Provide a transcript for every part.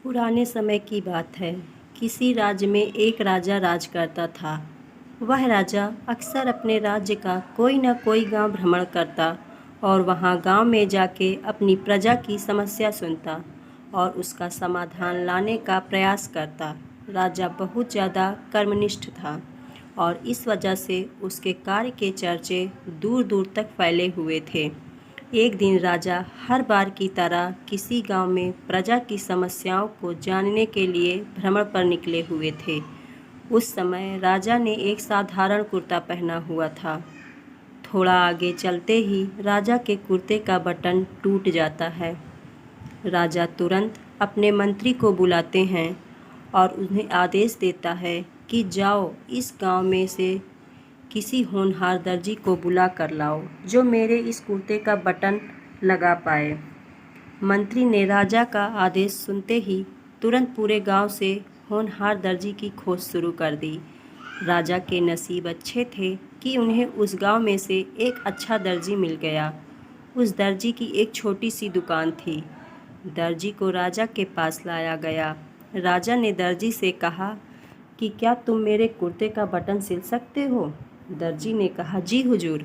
पुराने समय की बात है। किसी राज्य में एक राजा राज करता था। वह राजा अक्सर अपने राज्य का कोई न कोई गांव भ्रमण करता और वहां गांव में जाके अपनी प्रजा की समस्या सुनता और उसका समाधान लाने का प्रयास करता। राजा बहुत ज़्यादा कर्मनिष्ठ था और इस वजह से उसके कार्य के चर्चे दूर दूर तक फैले हुए थे। एक दिन राजा हर बार की तरह किसी गांव में प्रजा की समस्याओं को जानने के लिए भ्रमण पर निकले हुए थे। उस समय राजा ने एक साधारण कुर्ता पहना हुआ था। थोड़ा आगे चलते ही राजा के कुर्ते का बटन टूट जाता है। राजा तुरंत अपने मंत्री को बुलाते हैं और उन्हें आदेश देता है कि जाओ इस गांव में से किसी होनहार दर्जी को बुला कर लाओ जो मेरे इस कुर्ते का बटन लगा पाए। मंत्री ने राजा का आदेश सुनते ही तुरंत पूरे गांव से होनहार दर्जी की खोज शुरू कर दी। राजा के नसीब अच्छे थे कि उन्हें उस गांव में से एक अच्छा दर्जी मिल गया। उस दर्जी की एक छोटी सी दुकान थी। दर्जी को राजा के पास लाया गया। राजा ने दर्जी से कहा कि क्या तुम मेरे कुर्ते का बटन सिल सकते हो? दर्जी ने कहा, जी हुजूर,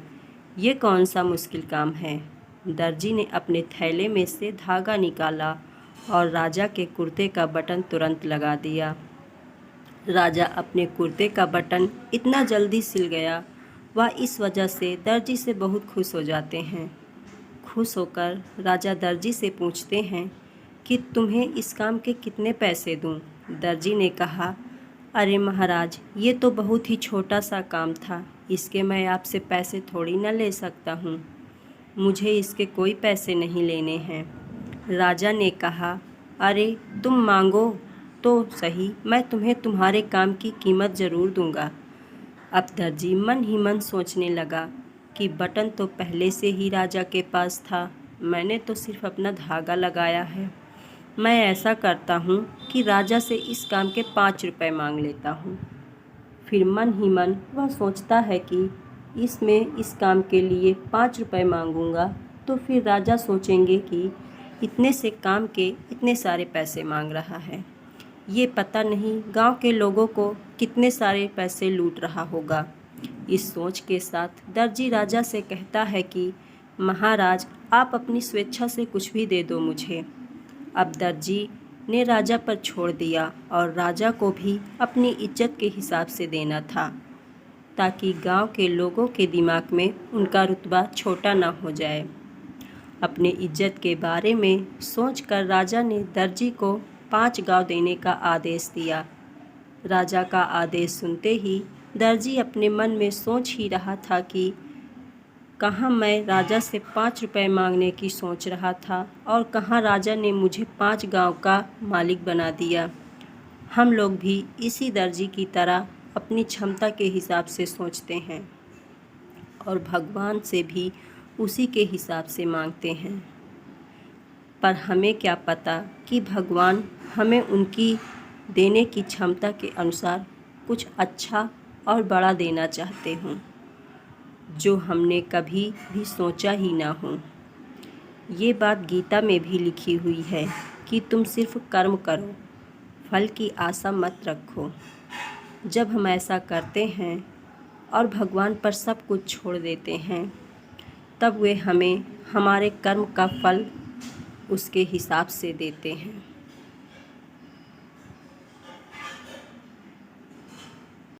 ये कौन सा मुश्किल काम है। दर्जी ने अपने थैले में से धागा निकाला और राजा के कुर्ते का बटन तुरंत लगा दिया। राजा अपने कुर्ते का बटन इतना जल्दी सिल गया, वह इस वजह से दर्जी से बहुत खुश हो जाते हैं। खुश होकर राजा दर्जी से पूछते हैं कि तुम्हें इस काम के कितने पैसे दूं? दर्जी ने कहा, अरे महाराज, ये तो बहुत ही छोटा सा काम था, इसके मैं आपसे पैसे थोड़ी न ले सकता हूँ। मुझे इसके कोई पैसे नहीं लेने हैं। राजा ने कहा, अरे तुम मांगो तो सही, मैं तुम्हें तुम्हारे काम की कीमत ज़रूर दूंगा। अब दर्जी मन ही मन सोचने लगा कि बटन तो पहले से ही राजा के पास था, मैंने तो सिर्फ अपना धागा लगाया है। मैं ऐसा करता हूँ कि राजा से इस काम के 5 रुपये मांग लेता हूँ। फिर मन ही मन वह सोचता है कि इस काम के लिए 5 रुपये मांगूंगा तो फिर राजा सोचेंगे कि इतने से काम के इतने सारे पैसे मांग रहा है, ये पता नहीं गांव के लोगों को कितने सारे पैसे लूट रहा होगा। इस सोच के साथ दर्जी राजा से कहता है कि महाराज, आप अपनी स्वेच्छा से कुछ भी दे दो मुझे। अब दर्जी ने राजा पर छोड़ दिया और राजा को भी अपनी इज्जत के हिसाब से देना था ताकि गांव के लोगों के दिमाग में उनका रुतबा छोटा ना हो जाए। अपने इज्जत के बारे में सोचकर राजा ने दर्जी को 5 गांव देने का आदेश दिया। राजा का आदेश सुनते ही दर्जी अपने मन में सोच ही रहा था कि कहाँ मैं राजा से 5 रुपये मांगने की सोच रहा था और कहाँ राजा ने मुझे 5 गांव का मालिक बना दिया। हम लोग भी इसी दर्जी की तरह अपनी क्षमता के हिसाब से सोचते हैं और भगवान से भी उसी के हिसाब से मांगते हैं, पर हमें क्या पता कि भगवान हमें उनकी देने की क्षमता के अनुसार कुछ अच्छा और बड़ा देना चाहते हों जो हमने कभी भी सोचा ही ना हो। ये बात गीता में भी लिखी हुई है कि तुम सिर्फ कर्म करो, फल की आशा मत रखो। जब हम ऐसा करते हैं और भगवान पर सब कुछ छोड़ देते हैं, तब वे हमें हमारे कर्म का फल उसके हिसाब से देते हैं।